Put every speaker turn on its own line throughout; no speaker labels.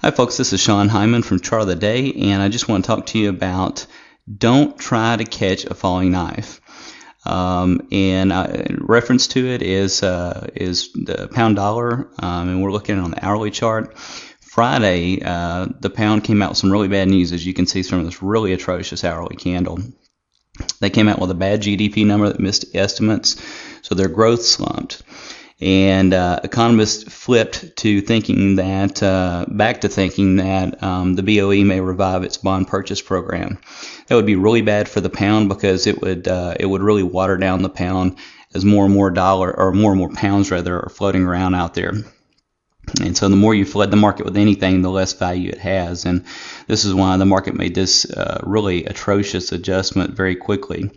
Hi folks, this is Sean Hyman from Chart of the Day, and I just want to talk to you about don't try to catch a falling knife. Reference to it is the pound dollar, and we're looking on the hourly chart. Friday, the pound came out with some really bad news, as you can see from this really atrocious hourly candle. They came out with a bad GDP number that missed estimates, so their growth slumped. And economists flipped to thinking that, back to thinking that the BOE may revive its bond purchase program. That would be really bad for the pound because it would really water down the pound as more and more pounds rather are floating around out there. And so the more you flood the market with anything, the less value it has. And this is why the market made this really atrocious adjustment very quickly.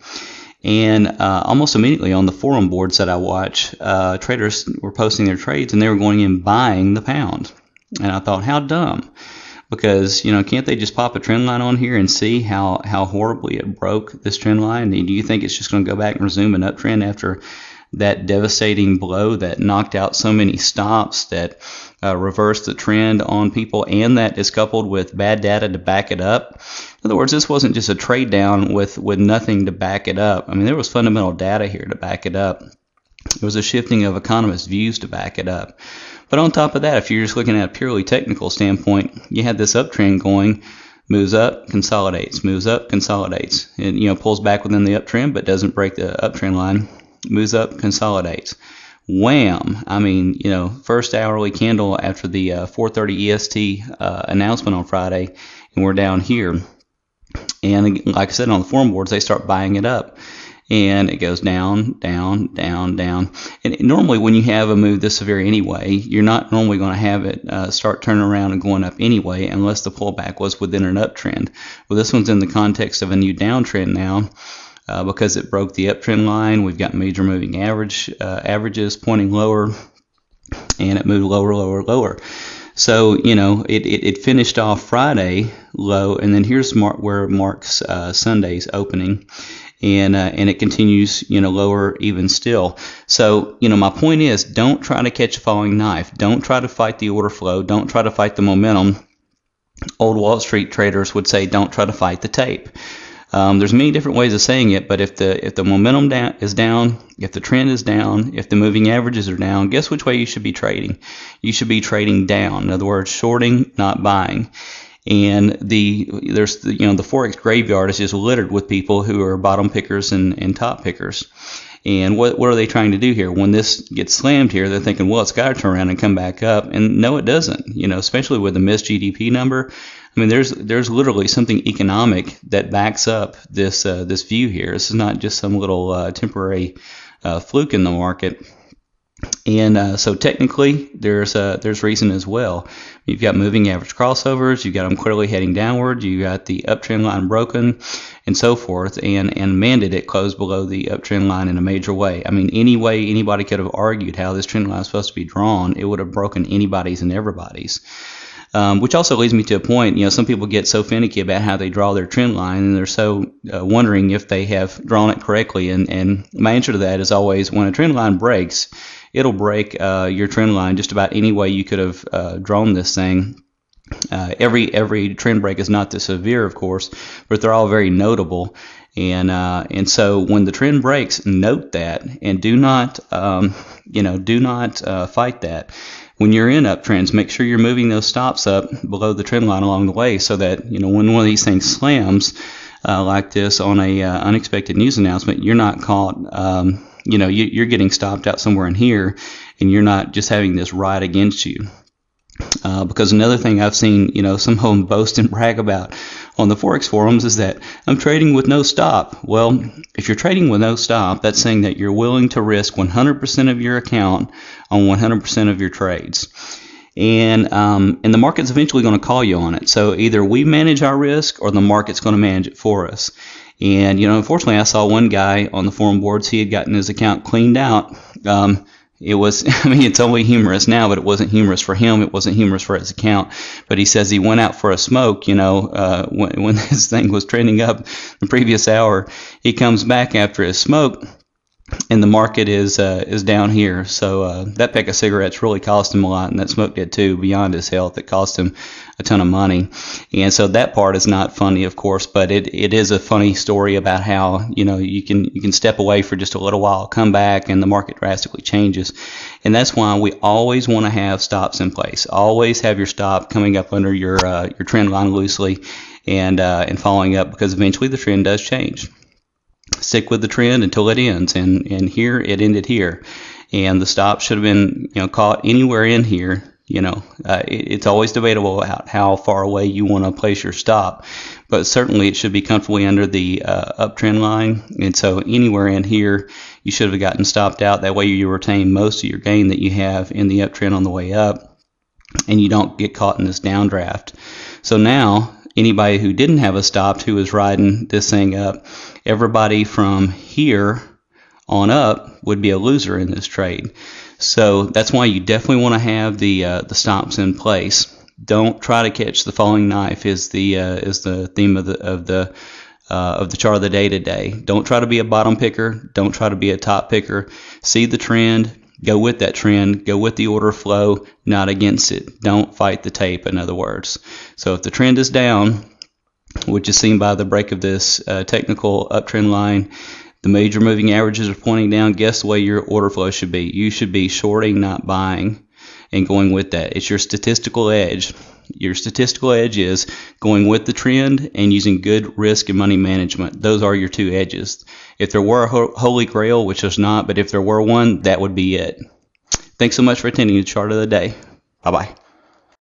And almost immediately on the forum boards that I watch, traders were posting their trades and they were going in buying the pound. And I thought, how dumb? Because, can't they just pop a trend line on here and see how horribly it broke this trend line? Do you think it's just going to go back and resume an uptrend after that devastating blow that knocked out so many stops, that reversed the trend on people, and that is coupled with bad data to back it up? In other words, this wasn't just a trade down with nothing to back it up. I mean, there was fundamental data here to back it up. There was a shifting of economists' views to back it up. But on top of that, if you're just looking at a purely technical standpoint, you had this uptrend going, moves up, consolidates, moves up, consolidates. It pulls back within the uptrend but doesn't break the uptrend line, moves up, consolidates. Wham! I mean, first hourly candle after the 4:30 EST announcement on Friday, and we're down here. And like I said, on the forum boards, they start buying it up. And it goes down, down, down, down. And normally when you have a move this severe anyway, you're not normally going to have it start turning around and going up anyway unless the pullback was within an uptrend. Well, this one's in the context of a new downtrend now. Because it broke the uptrend line, we've got major moving averages pointing lower, and it moved lower, lower, lower. So, it finished off Friday low, and then here's where it marks Sunday's opening, and it continues, lower even still. So, my point is, don't try to catch a falling knife. Don't try to fight the order flow. Don't try to fight the momentum. Old Wall Street traders would say, don't try to fight the tape. There's many different ways of saying it, but if the momentum is down, if the trend is down, if the moving averages are down, guess which way you should be trading? You should be trading down. In other words, shorting, not buying. And the Forex graveyard is just littered with people who are bottom pickers and top pickers. And what are they trying to do here? When this gets slammed here, they're thinking, well, it's got to turn around and come back up. And no, it doesn't. Especially with the missed GDP number. I mean, there's literally something economic that backs up this view here. This is not just some little temporary fluke in the market. And so technically, there's reason as well. You've got moving average crossovers. You've got them clearly heading downward. You got the uptrend line broken, and so forth. And man, did it close below the uptrend line in a major way. I mean, any way anybody could have argued how this trend line is supposed to be drawn, it would have broken anybody's and everybody's. Which also leads me to a point, some people get so finicky about how they draw their trend line, and they're so wondering if they have drawn it correctly. And my answer to that is always, when a trend line breaks, it'll break your trend line just about any way you could have drawn this thing. Every trend break is not this severe, of course, but they're all very notable. And so when the trend breaks, note that, and do not fight that. When you're in uptrends, make sure you're moving those stops up below the trend line along the way, so that when one of these things slams like this on a unexpected news announcement, you're not caught. You're getting stopped out somewhere in here, and you're not just having this ride against you. Because another thing I've seen, some of them boast and brag about on the Forex forums is that I'm trading with no stop. Well, if you're trading with no stop, that's saying that you're willing to risk 100% of your account on 100% of your trades. And the market's eventually going to call you on it. So either we manage our risk or the market's going to manage it for us. And, unfortunately, I saw one guy on the forum boards, he had gotten his account cleaned out. It was, it's only humorous now, but it wasn't humorous for him. It wasn't humorous for his account. But he says he went out for a smoke, when this thing was trending up the previous hour. He comes back after his smoke, and the market is down here. So that pack of cigarettes really cost him a lot, and that smoke did too, beyond his health. It cost him a ton of money. And so that part is not funny, of course, but it is a funny story about how, you can step away for just a little while, come back, and the market drastically changes. And that's why we always want to have stops in place. Always have your stop coming up under your trend line loosely, and following up, because eventually the trend does change. Stick with the trend until it ends, and here it ended here, and the stop should have been caught anywhere in here. It's always debatable about how far away you want to place your stop, but certainly it should be comfortably under the uptrend line, and so anywhere in here you should have gotten stopped out. That way you retain most of your gain that you have in the uptrend on the way up, and you don't get caught in this downdraft. So now anybody who didn't have a stop, who was riding this thing up, everybody from here on up would be a loser in this trade. So that's why you definitely want to have the stops in place. Don't try to catch the falling knife is the theme of the chart of the day today. Don't try to be a bottom picker. Don't try to be a top picker. See the trend. Go with that trend. Go with the order flow, not against it. Don't fight the tape, in other words. So if the trend is down, which is seen by the break of this technical uptrend line, the major moving averages are pointing down, guess the way your order flow should be. You should be shorting, not buying, and going with that. It's your statistical edge. Your statistical edge is going with the trend and using good risk and money management. Those are your two edges. If there were a holy grail, which there's not, but if there were one, that would be it. Thanks so much for attending the chart of the day. Bye-bye.